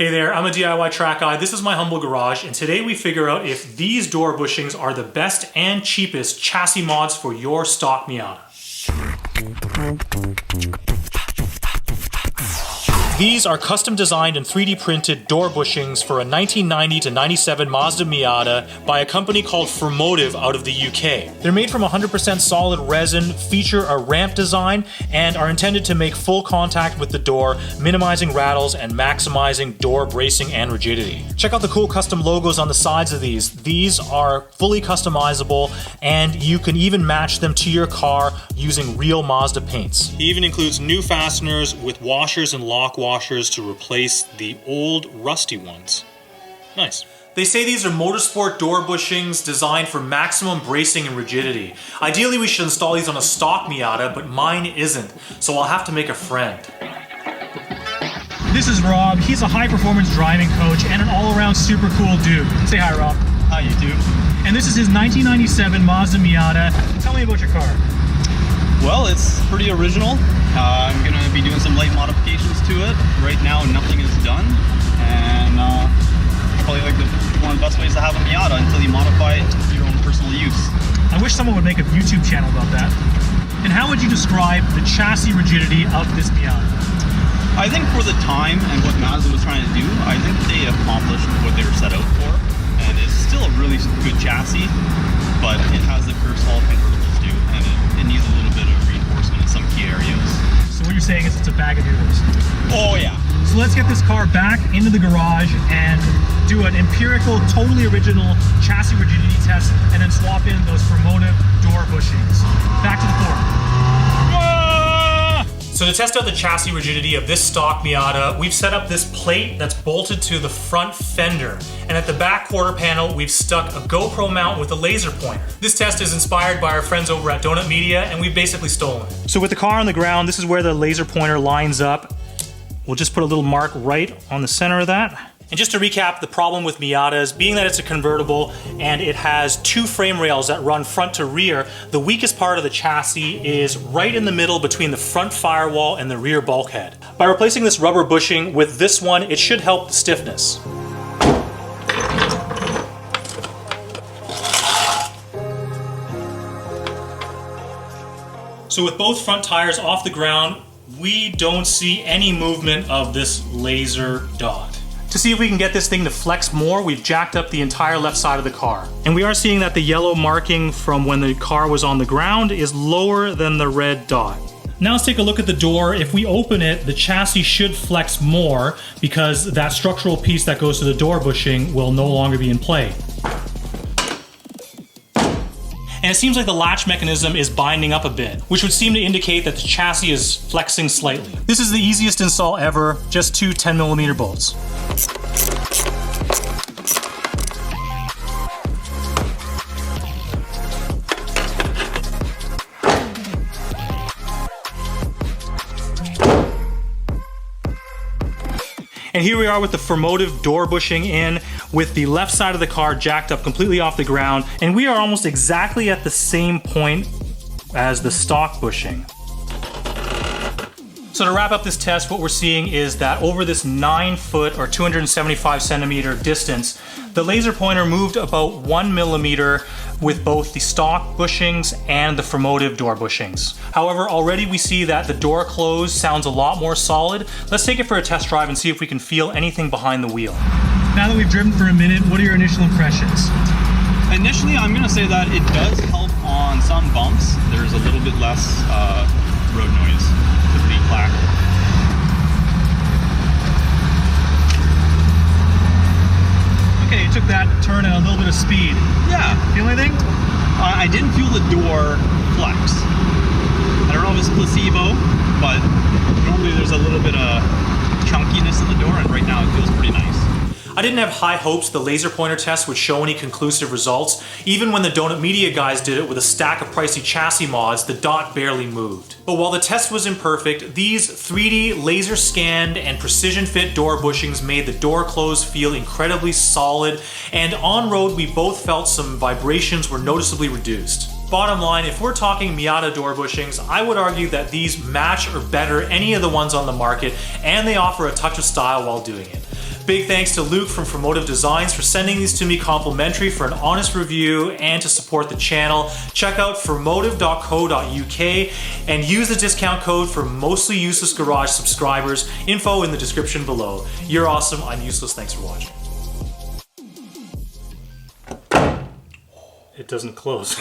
Hey there, I'm a DIY track guy. This is my humble garage, and today we figure out if these door bushings are the best and cheapest chassis mods for your stock Miata. These are custom designed and 3D printed door bushings for a 1990 to 97 Mazda Miata by a company called Formotiv out of the UK. They're made from 100% solid resin, feature a ramp design, and are intended to make full contact with the door, minimizing rattles and maximizing door bracing and rigidity. Check out the cool custom logos on the sides of these. These are fully customizable, and you can even match them to your car using real Mazda paints. He even includes new fasteners with washers and lock washers to replace the old rusty ones. Nice. They say these are Motorsport door bushings designed for maximum bracing and rigidity. Ideally we should install these on a stock Miata, but mine isn't, so I'll have to make a friend. This is Rob. He's a high-performance driving coach and an all-around super cool dude. Say hi, Rob. Hi, YouTube. And this is his 1997 Mazda Miata. Tell me about your car. Well, it's pretty original. I'm going to be doing some light modifications to it. Right now, nothing is done, and probably like one of the best ways to have a Miata until you modify it for your own personal use. I wish someone would make a YouTube channel about that. And how would you describe the chassis rigidity of this Miata? I think for the time and what Mazda was trying to do, I think they accomplished what they were set out for, and it's still a really good chassis, but it has the curse all convertibles do, and it needs a little bit of reinforcement in some key areas. So what you're saying is it's a bag of noodles. Oh yeah. So let's get this car back into the garage and do an empirical, totally original chassis rigidity test, and then swap in those Formotiv door bushings. Back to the floor. So to test out the chassis rigidity of this stock Miata, we've set up this plate that's bolted to the front fender. And at the back quarter panel, we've stuck a GoPro mount with a laser pointer. This test is inspired by our friends over at Donut Media, and we've basically stolen it. So with the car on the ground, this is where the laser pointer lines up. We'll just put a little mark right on the center of that. And just to recap, the problem with Miatas, being that it's a convertible and it has two frame rails that run front to rear, the weakest part of the chassis is right in the middle between the front firewall and the rear bulkhead. By replacing this rubber bushing with this one, it should help the stiffness. So with both front tires off the ground, we don't see any movement of this laser dot. To see if we can get this thing to flex more, we've jacked up the entire left side of the car. And we are seeing that the yellow marking from when the car was on the ground is lower than the red dot. Now let's take a look at the door. If we open it, the chassis should flex more because that structural piece that goes to the door bushing will no longer be in play. And it seems like the latch mechanism is binding up a bit, which would seem to indicate that the chassis is flexing slightly. This is the easiest install ever, just two 10mm bolts. And here we are with the Formotiv door bushing in, with the left side of the car jacked up completely off the ground, and we are almost exactly at the same point as the stock bushing. So to wrap up this test, what we're seeing is that over this 9 foot or 275 centimeter distance, the laser pointer moved about 1 millimeter with both the stock bushings and the Formotiv door bushings. However, already we see that the door close sounds a lot more solid. Let's take it for a test drive and see if we can feel anything behind the wheel. Now that we've driven for a minute, what are your initial impressions? Initially, I'm going to say that it does help on some bumps. There's a little bit less road noise with the clack. Okay, you took that turn at a little bit of speed. Yeah. Feel anything? I didn't feel the door flex. I don't know if it's placebo, but normally there's a little bit of chunkiness in the door, and right now it feels pretty nice. I didn't have high hopes the laser pointer test would show any conclusive results. Even when the Donut Media guys did it with a stack of pricey chassis mods, the dot barely moved. But while the test was imperfect, these 3D laser scanned and precision fit door bushings made the door close feel incredibly solid, and on road we both felt some vibrations were noticeably reduced. Bottom line, if we're talking Miata door bushings, I would argue that these match or better any of the ones on the market, and they offer a touch of style while doing it. Big thanks to Luke from Formotiv Designs for sending these to me complimentary for an honest review and to support the channel. Check out formotiv.co.uk and use the discount code for Mostly Useless Garage subscribers. Info in the description below. You're awesome. I'm useless. Thanks for watching. It doesn't close.